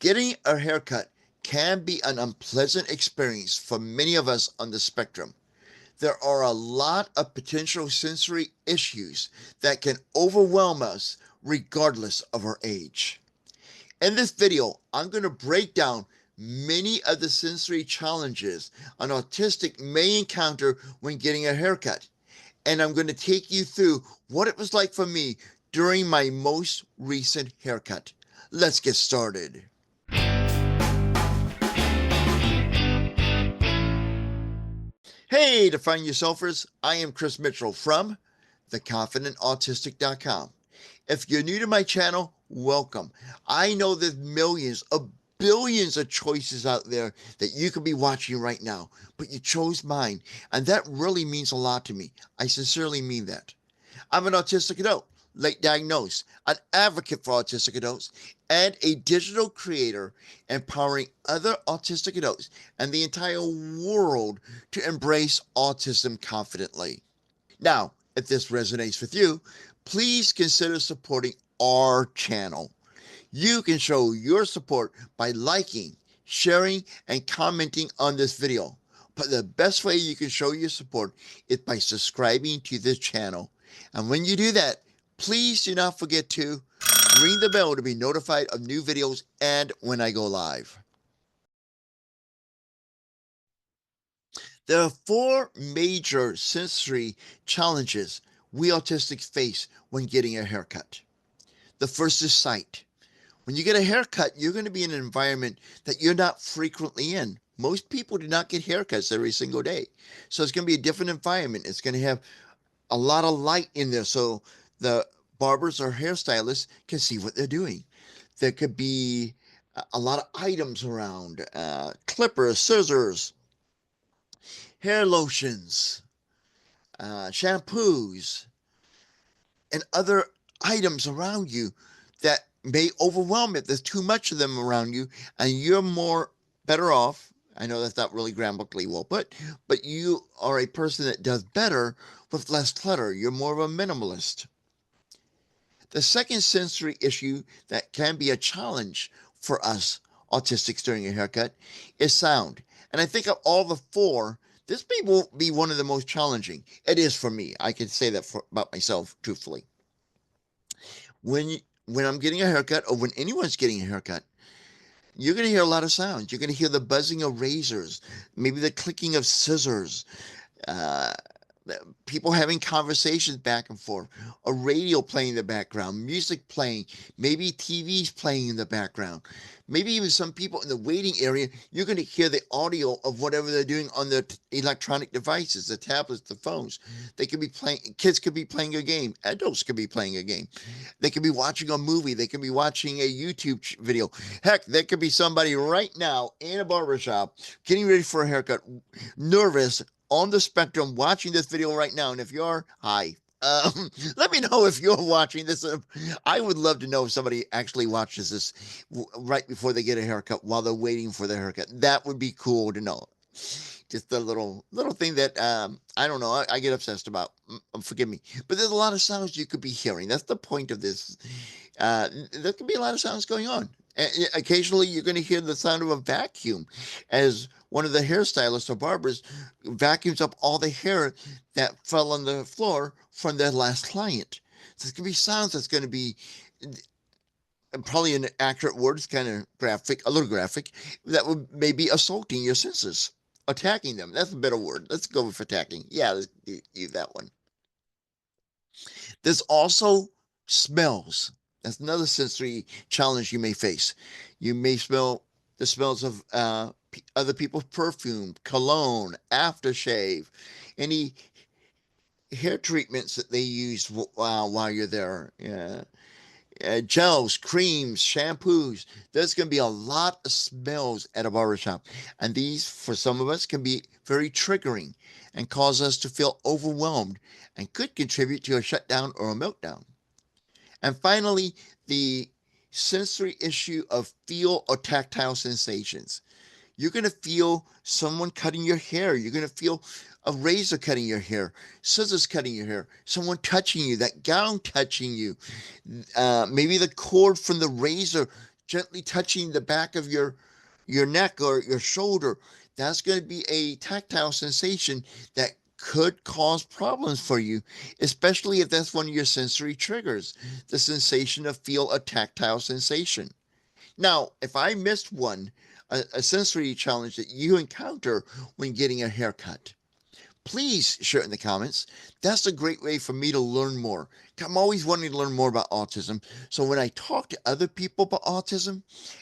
Getting a haircut can be an unpleasant experience for many of us on the spectrum. There are a lot of potential sensory issues that can overwhelm us regardless of our age. In this video, I'm going to break down many of the sensory challenges an autistic may encounter when getting a haircut. And I'm going to take you through what it was like for me during my most recent haircut. Let's get started. Hey, Define Yourselfers, I am Chris Mitchell from theconfidentautistic.com. If you're new to my channel, welcome. I know there's millions of billions of choices out there that you could be watching right now, but you chose mine, and that really means a lot to me. I sincerely mean that. I'm an autistic adult, late diagnosed, an advocate for autistic adults, and a digital creator empowering other autistic adults and the entire world to embrace autism confidently. Now, if this resonates with you, please consider supporting our channel. You can show your support by liking, sharing, and commenting on this video. But the best way you can show your support is by subscribing to this channel. And when you do that, please do not forget to ring the bell to be notified of new videos and when I go live. There are four major sensory challenges we autistics face when getting a haircut. The first is sight. When you get a haircut, you're going to be in an environment that you're not frequently in. Most people do not get haircuts every single day. So it's going to be a different environment. It's going to have a lot of light in there so the barbers or hairstylists can see what they're doing. There could be a lot of items around, clippers, scissors, hair lotions, shampoos, and other items around you that may overwhelm if there's too much of them around you and you're more better off. I know that's not really grammatically well put, but you are a person that does better with less clutter. You're more of a minimalist. The second sensory issue that can be a challenge for us autistics during a haircut is sound. And I think of all the four, this may be one of the most challenging. It is for me. I can say that about myself, truthfully. When I'm getting a haircut or when anyone's getting a haircut, you're going to hear a lot of sounds. You're going to hear the buzzing of razors, maybe the clicking of scissors, uh, people having conversations back and forth, a radio playing in the background, music playing, maybe TV's playing in the background. Maybe even some people in the waiting area, you're going to hear the audio of whatever they're doing on their electronic devices, the tablets, the phones. They could be playing, kids could be playing a game, adults could be playing a game. They could be watching a movie, they could be watching a YouTube video. Heck, there could be somebody right now in a barbershop getting ready for a haircut, nervous, on the spectrum watching this video right now. And if you are, hi. Let me know if you're watching this. I would love to know if somebody actually watches this right before they get a haircut while they're waiting for their haircut. That would be cool to know. Just a little thing that I don't know. I get obsessed about. Forgive me, but there's a lot of sounds you could be hearing. That's the point of this. There could be a lot of sounds going on. Occasionally, you're going to hear the sound of a vacuum as one of the hairstylists or barbers vacuums up all the hair that fell on the floor from their last client. So there's going to be sounds that's going to be probably an accurate word. It's kind of graphic, a little graphic, that would maybe assaulting your senses, attacking them. That's a better word. Let's go with attacking. Yeah, let's use that one. There's also smells. That's another sensory challenge you may face. You may smell the smells of other people's perfume, cologne, aftershave, any hair treatments that they use while you're there. Yeah. Gels, creams, shampoos. There's going to be a lot of smells at a barbershop. And these, for some of us, can be very triggering and cause us to feel overwhelmed and could contribute to a shutdown or a meltdown. And finally, the sensory issue of feel or tactile sensations. You're going to feel someone cutting your hair. You're going to feel a razor cutting your hair, scissors cutting your hair, someone touching you, that gown touching you, maybe the cord from the razor gently touching the back of your neck or your shoulder, that's going to be a tactile sensation that could cause problems for you, especially if that's one of your sensory triggers, the sensation of feel a tactile sensation. Now, if I missed one, a sensory challenge that you encounter when getting a haircut, please share it in the comments. That's a great way for me to learn more. I'm always wanting to learn more about autism. So when I talk to other people about autism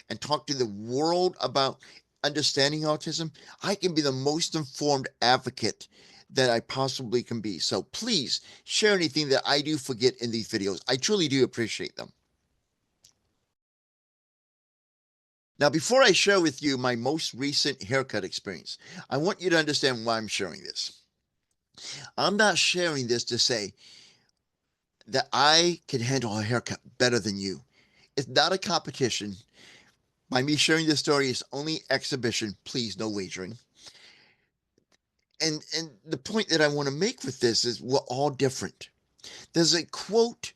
and talk to the world about understanding autism, I can be the most informed advocate that I possibly can be. So please share anything that I do forget in these videos. I truly do appreciate them. Now, before I share with you my most recent haircut experience, I want you to understand why I'm sharing this. I'm not sharing this to say that I can handle a haircut better than you. It's not a competition. By me sharing this story, it's only exhibition. Please, no wagering. And the point that I want to make with this is we're all different. There's a quote,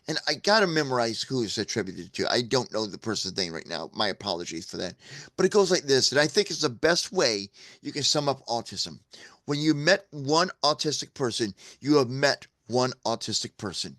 and I gotta memorize who it's attributed to. I don't know the person's name right now. My apologies for that. But it goes like this, and I think it's the best way you can sum up autism. When you met one autistic person, you have met one autistic person.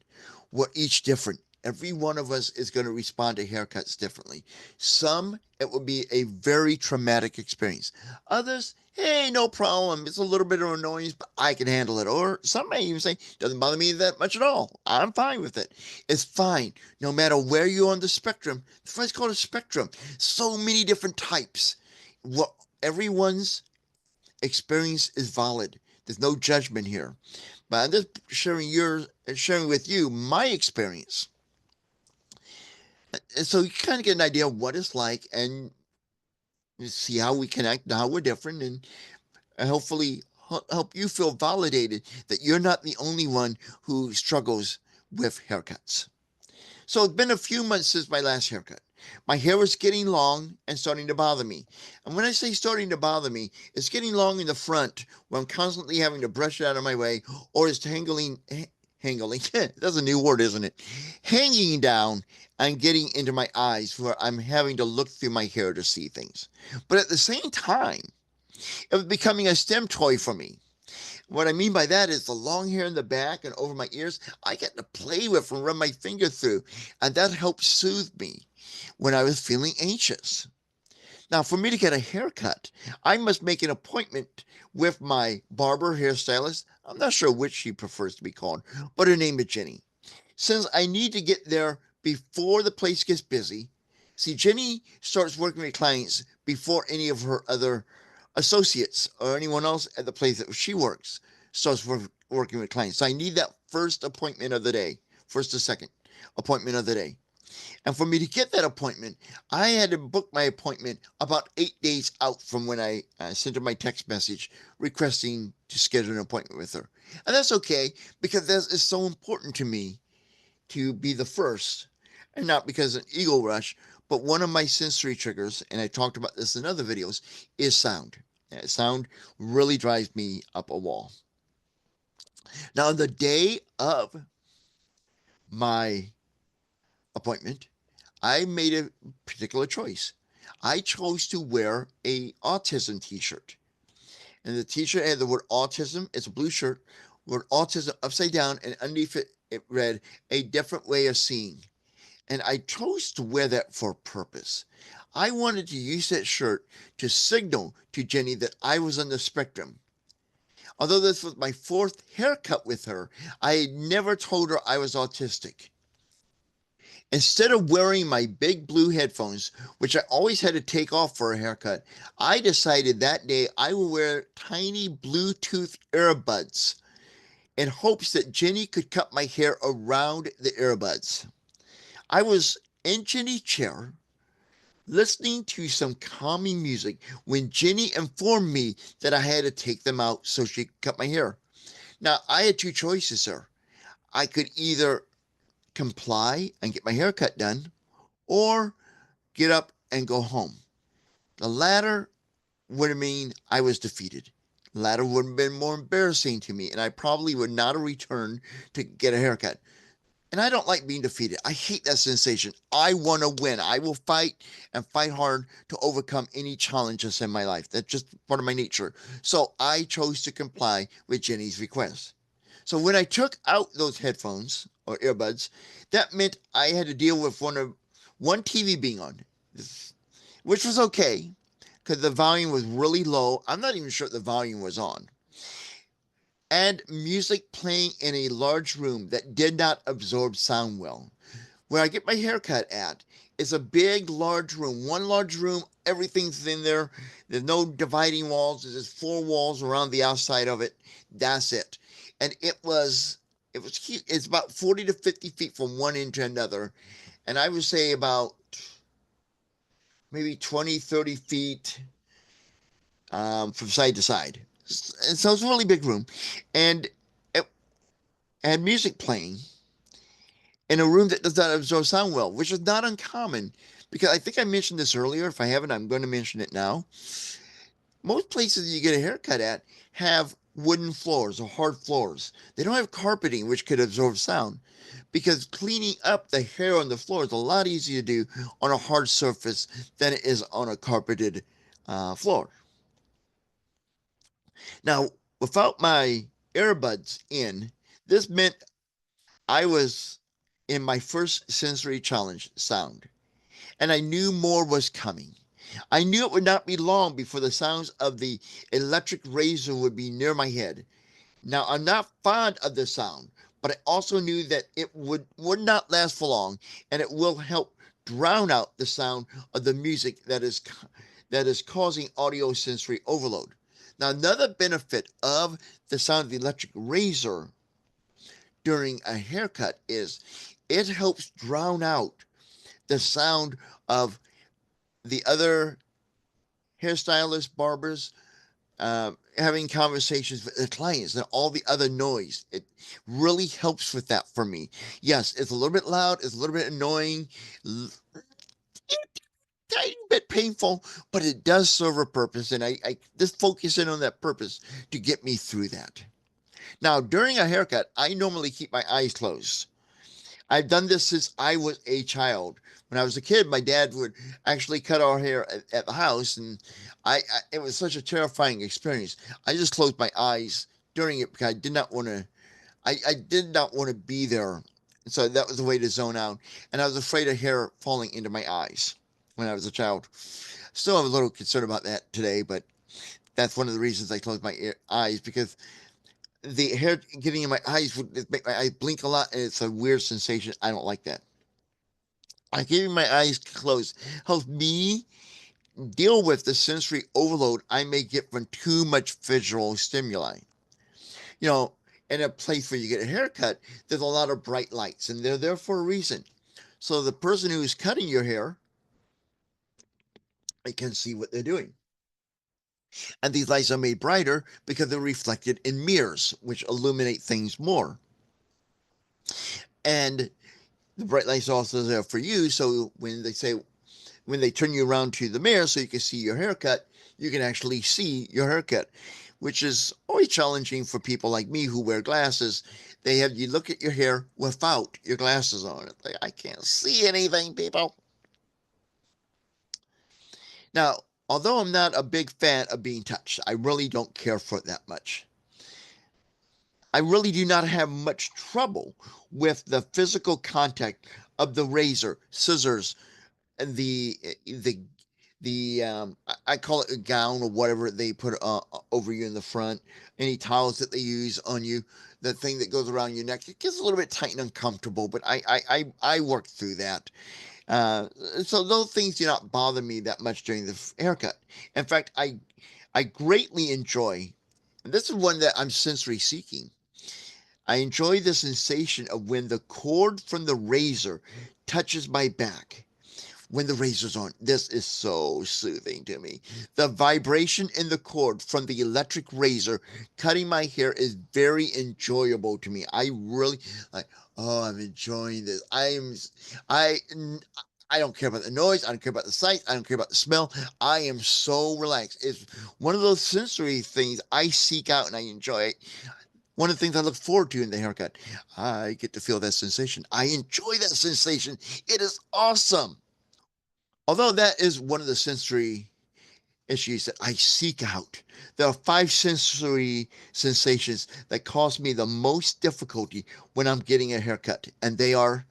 We're each different. Every one of us is going to respond to haircuts differently. Some, it will be a very traumatic experience. Others, hey, no problem. It's a little bit of annoyance, but I can handle it. Or some may even say, doesn't bother me that much at all. I'm fine with it. It's fine. No matter where you're on the spectrum, that's why it's called a spectrum. So many different types. Well, everyone's experience is valid. There's no judgment here. But I'm just sharing with you my experience. And so you kind of get an idea of what it's like and see how we connect and how we're different and hopefully help you feel validated that you're not the only one who struggles with haircuts. So it's been a few months since my last haircut. My hair is getting long and starting to bother me. And when I say starting to bother me, it's getting long in the front where I'm constantly having to brush it out of my way, or it's hangling, that's a new word, isn't it? Hanging down and getting into my eyes where I'm having to look through my hair to see things. But at the same time, it was becoming a STEM toy for me. What I mean by that is the long hair in the back and over my ears, I get to play with and run my finger through, and that helped soothe me when I was feeling anxious. Now, for me to get a haircut, I must make an appointment with my barber hairstylist. I'm not sure which she prefers to be called, but her name is Jenny. Since I need to get there before the place gets busy, see, Jenny starts working with clients before any of her other associates or anyone else at the place that she works starts working with clients. So I need that first appointment of the day, first or second appointment of the day. And for me to get that appointment, I had to book my appointment about 8 days out from when I sent her my text message requesting to schedule an appointment with her. And that's okay because that is so important to me to be the first, and not because of an ego rush, but one of my sensory triggers, and I talked about this in other videos, is sound. Sound really drives me up a wall. Now, on the day of my appointment, I made a particular choice. I chose to wear a autism t-shirt. And the t-shirt had the word autism, it's a blue shirt, word autism upside down, and underneath it, it read, a different way of seeing. And I chose to wear that for a purpose. I wanted to use that shirt to signal to Jenny that I was on the spectrum. Although this was my fourth haircut with her, I had never told her I was autistic. Instead of wearing my big blue headphones, which I always had to take off for a haircut, I decided that day I would wear tiny Bluetooth earbuds in hopes that Jenny could cut my hair around the earbuds. I was in Jenny's chair listening to some calming music when Jenny informed me that I had to take them out so she could cut my hair. Now, I had two choices, sir. I could either comply and get my hair cut done, or get up and go home. The latter would mean I was defeated. The latter would have been more embarrassing to me, and I probably would not have returned to get a haircut. And I don't like being defeated. I hate that sensation. I want to win. I will fight and fight hard to overcome any challenges in my life. That's just part of my nature. So I chose to comply with Jenny's request. So when I took out those headphones or earbuds, that meant I had to deal with one TV being on, which was okay because the volume was really low. I'm not even sure the volume was on. And music playing in a large room that did not absorb sound well. Where I get my haircut at is a big, large room. One large room, everything's in there. There's no dividing walls. There's just four walls around the outside of it. That's it. And it was cute. It's about 40 to 50 feet from one end to another. And I would say about maybe 20, 30 feet from side to side. And so it's a really big room. And it had music playing in a room that does not absorb sound well, which is not uncommon because I think I mentioned this earlier. If I haven't, I'm going to mention it now. Most places you get a haircut at have wooden floors or hard floors. They don't have carpeting, which could absorb sound because cleaning up the hair on the floor is a lot easier to do on a hard surface than it is on a carpeted floor. Now, without my earbuds in, this meant I was in my first sensory challenge sound, and I knew more was coming. I knew it would not be long before the sounds of the electric razor would be near my head. Now, I'm not fond of the sound, but I also knew that it would not last for long, and it will help drown out the sound of the music that is causing audio sensory overload. Now, another benefit of the sound of the electric razor during a haircut is it helps drown out the sound of the other hairstylists, barbers, having conversations with the clients and all the other noise. It really helps with that for me. Yes, it's a little bit loud, it's a little bit annoying, tiny bit painful, but it does serve a purpose, and I just focus in on that purpose to get me through that. Now, during a haircut, I normally keep my eyes closed. I've done this since I was a child. When I was a kid, my dad would actually cut our hair at the house, and it was such a terrifying experience. I just closed my eyes during it because I did not want to. I did not want to be there, so that was the way to zone out. And I was afraid of hair falling into my eyes when I was a child. Still, I'm a little concerned about that today, but that's one of the reasons I closed my eyes because the hair getting in my eyes would make my eyes blink a lot, and it's a weird sensation. I don't like that. I keeping my eyes closed helps me deal with the sensory overload I may get from too much visual stimuli. You know, in a place where you get a haircut, there's a lot of bright lights, and they're there for a reason. So the person who's cutting your hair, they can see what they're doing. And these lights are made brighter because they're reflected in mirrors, which illuminate things more. And the bright lights are also there for you. So when they turn you around to the mirror so you can see your haircut, you can actually see your haircut, which is always challenging for people like me who wear glasses. They have you look at your hair without your glasses on. It's like, I can't see anything, people. Now, although I'm not a big fan of being touched, I really don't care for it that much. I really do not have much trouble with the physical contact of the razor, scissors, and the I call it a gown or whatever they put over you in the front. Any towels that they use on you, the thing that goes around your neck, it gets a little bit tight and uncomfortable. But I work through that. Uh, so those things do not bother me that much during the haircut. In fact, I greatly enjoy. And this is one that I'm sensory seeking. I enjoy the sensation of when the cord from the razor touches my back when the razor's on. This is so soothing to me. The vibration in the cord from the electric razor cutting my hair is very enjoyable to me. I really like, oh, I'm enjoying this. I I don't care about the noise. I don't care about the sight. I don't care about the smell. I am so relaxed. It's one of those sensory things I seek out and I enjoy it. One of the things I look forward to in the haircut, I get to feel that sensation. I enjoy that sensation. It is awesome. Although that is one of the sensory issues that I seek out. There are five sensory sensations that cause me the most difficulty when I'm getting a haircut, and they are: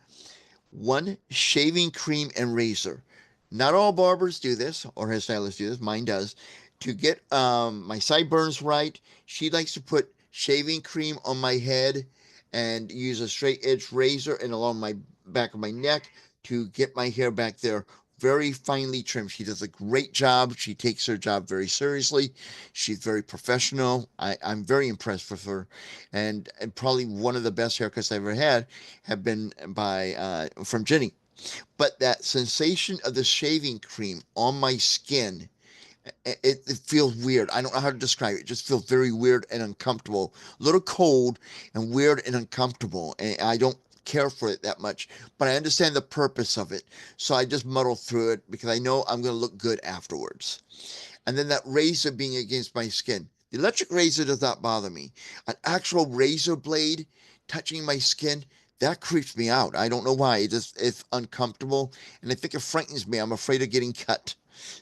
one, shaving cream and razor. Not all barbers do this or hairstylists do this. Mine does. To get my sideburns right, she likes to put shaving cream on my head and use a straight edge razor and along my back of my neck to get my hair back there very finely trimmed. She does a great job. She takes her job very seriously. She's very professional. I'm very impressed with her. And probably one of the best haircuts I ever had have been by from Jenny. But that sensation of the shaving cream on my skin, it feels weird. I don't know how to describe it. It just feels very weird and uncomfortable. A little cold and weird and uncomfortable. And I don't care for it that much, but I understand the purpose of it. So I just muddle through it because I know I'm going to look good afterwards. And then that razor being against my skin. The electric razor does not bother me. An actual razor blade touching my skin, that creeps me out. I don't know why. It's uncomfortable, and I think it frightens me. I'm afraid of getting cut.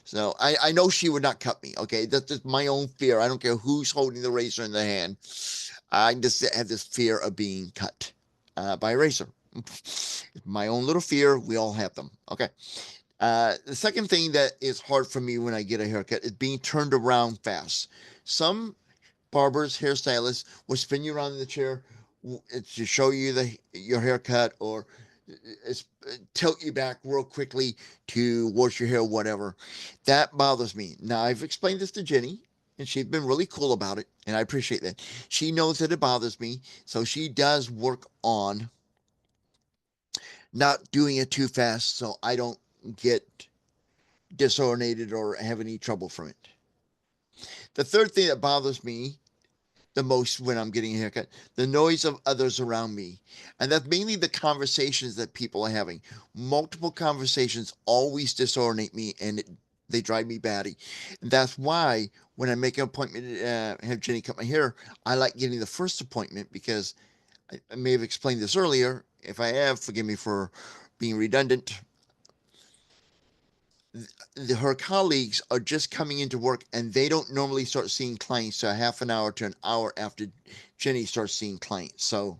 So I know she would not cut me. Okay, that's just my own fear. I don't care who's holding the razor in their hand. I just have this fear of being cut by a razor. It's my own little fear. We all have them. Okay. The second thing that is hard for me when I get a haircut is being turned around fast. Some barbers, hairstylists will spin you around in the chair to show you your haircut, or tilt you back real quickly to wash your hair, whatever. That bothers me. Now, I've explained this to Jenny, and she's been really cool about it, and I appreciate that. She knows that it bothers me, so she does work on not doing it too fast so I don't get disoriented or have any trouble from it. The third thing that bothers me the most when I'm getting a haircut, the noise of others around me. And that's mainly the conversations that people are having. Multiple conversations always disorient me, and they drive me batty. And that's why when I make an appointment to have Jenny cut my hair, I like getting the first appointment because I may have explained this earlier. If I have, forgive me for being redundant. Her colleagues are just coming into work, and they don't normally start seeing clients to a half an hour to an hour after Jenny starts seeing clients. So,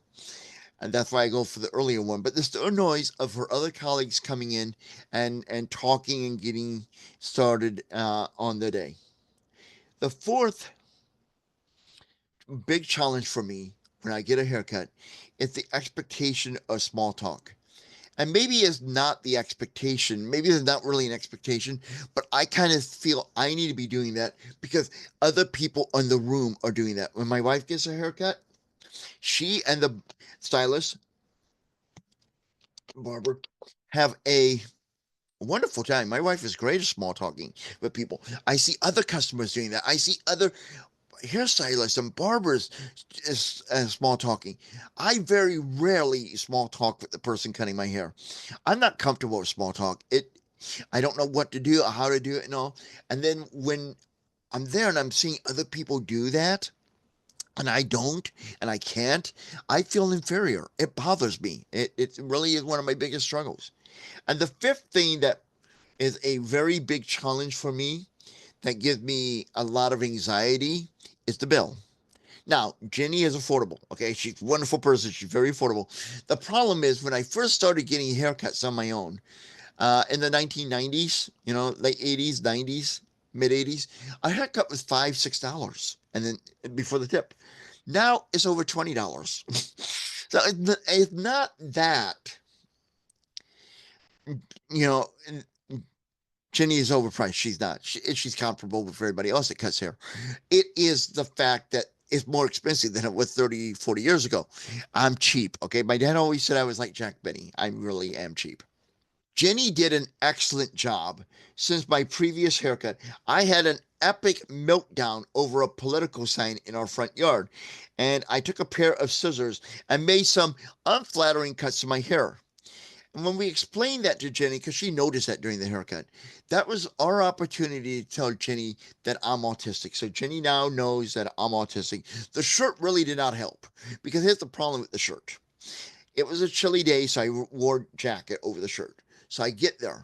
and that's why I go for the earlier one. But there's the noise of her other colleagues coming in and talking and getting started on the day. The fourth big challenge for me when I get a haircut is the expectation of small talk. And maybe it's not the expectation. Maybe it's not really an expectation, but I kind of feel I need to be doing that because other people in the room are doing that. When my wife gets a haircut, she and the stylist, barber, have a wonderful time. My wife is great at small talking with people. I see other customers doing that. I see other hairstylists and barbers small talking. I very rarely small talk with the person cutting my hair. I'm not comfortable with small talk. I don't know what to do or how to do it and all. And then when I'm there and I'm seeing other people do that and I don't and I can't, I feel inferior. It bothers me. It really is one of my biggest struggles. And the fifth thing that is a very big challenge for me that gives me a lot of anxiety is the bill. Now, Jenny is affordable. Okay, she's a wonderful person. She's very affordable. The problem is when I first started getting haircuts on my own in the 1990s, late 80s, 90s, mid 80s, a haircut was $5, $6, and then before the tip. Now it's over $20. So it's not that you know Jenny is overpriced. She's not. She's comparable with everybody else that cuts hair. It is the fact that it's more expensive than it was 30, 40 years ago. I'm cheap. Okay. My dad always said I was like Jack Benny. I really am cheap. Jenny did an excellent job. Since my previous haircut, I had an epic meltdown over a political sign in our front yard, and I took a pair of scissors and made some unflattering cuts to my hair. And when we explained that to Jenny, because she noticed that during the haircut, that was our opportunity to tell Jenny that I'm autistic. So Jenny now knows that I'm autistic. The shirt really did not help, because here's the problem with the shirt. It was a chilly day, so I wore a jacket over the shirt. So I get there.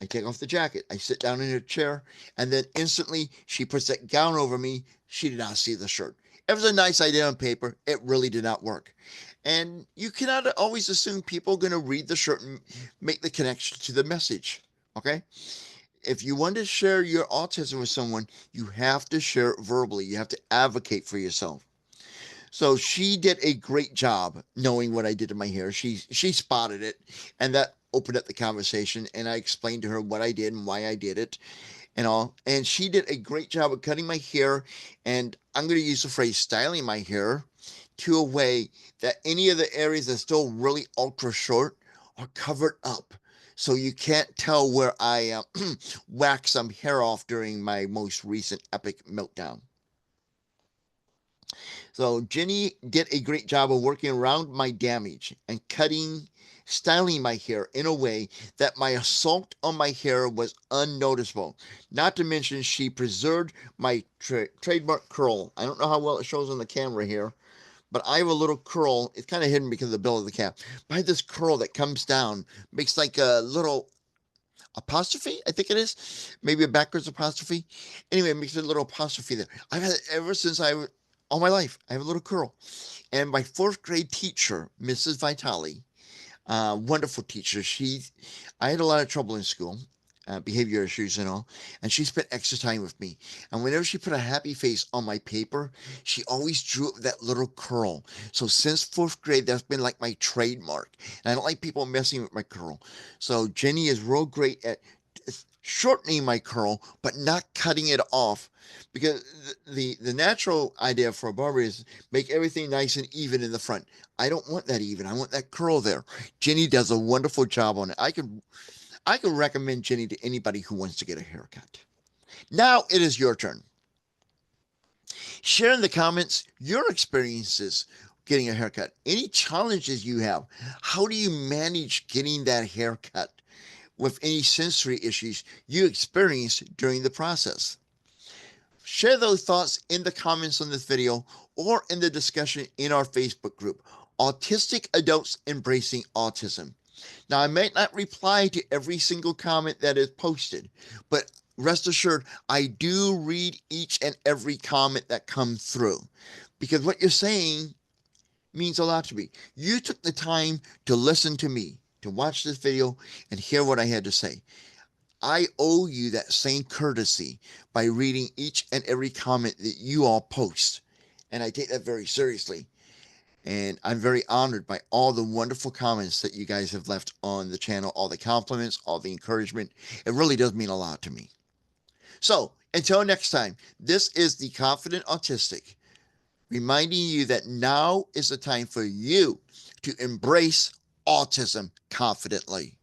I take off the jacket. I sit down in her chair, and then instantly she puts that gown over me. She did not see the shirt. It was a nice idea on paper. It really did not work. And you cannot always assume people are going to read the shirt and make the connection to the message. Okay? If you want to share your autism with someone, you have to share it verbally. You have to advocate for yourself. So she did a great job knowing what I did to my hair. She spotted it, and that opened up the conversation. And I explained to her what I did and why I did it, and all. And she did a great job of cutting my hair. And I'm going to use the phrase styling my hair to a way that any of the areas that are still really ultra short are covered up. So you can't tell where I whacked some hair off during my most recent epic meltdown. So Jenny did a great job of working around my damage and styling my hair in a way that my assault on my hair was unnoticeable. Not to mention, she preserved my trademark curl. I don't know how well it shows on the camera here, but I have a little curl. It's kind of hidden because of the bill of the cap. But I have this curl that comes down, makes like a little apostrophe, I think it is. Maybe a backwards apostrophe. Anyway, it makes a little apostrophe there. I've had it ever since all my life. I have a little curl. And my fourth grade teacher, Mrs. Vitale, wonderful teacher. I had a lot of trouble in school, behavior issues and all, and she spent extra time with me. And whenever she put a happy face on my paper, she always drew up that little curl. So since fourth grade, that's been like my trademark. And I don't like people messing with my curl. So Jenny is real great at shortening my curl, but not cutting it off, because the natural idea for a barber is make everything nice and even in the front. I don't want that even. I want that curl there. Jenny does a wonderful job on it. I can recommend Jenny to anybody who wants to get a haircut. Now it is your turn. Share in the comments your experiences getting a haircut. Any challenges you have. How do you manage getting that haircut with any sensory issues you experienced during the process? Share those thoughts in the comments on this video or in the discussion in our Facebook group, Autistic Adults Embracing Autism. Now, I may not reply to every single comment that is posted, but rest assured, I do read each and every comment that comes through, because what you're saying means a lot to me. You took the time to listen to me, to watch this video and hear what I had to say. I owe you that same courtesy by reading each and every comment that you all post. And I take that very seriously. And I'm very honored by all the wonderful comments that you guys have left on the channel, all the compliments, all the encouragement. It really does mean a lot to me. So until next time, this is the Confident Autistic, reminding you that now is the time for you to embrace autism confidently.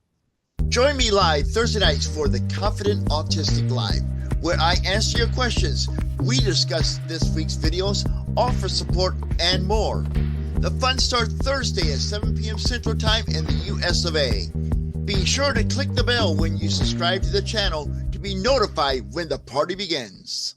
Join me live Thursday nights for the Confident Autistic Live, where I answer your questions, we discuss this week's videos, offer support, and more. The fun starts Thursday at 7 p.m. Central Time in the US of A. Be sure to click the bell when you subscribe to the channel to be notified when the party begins.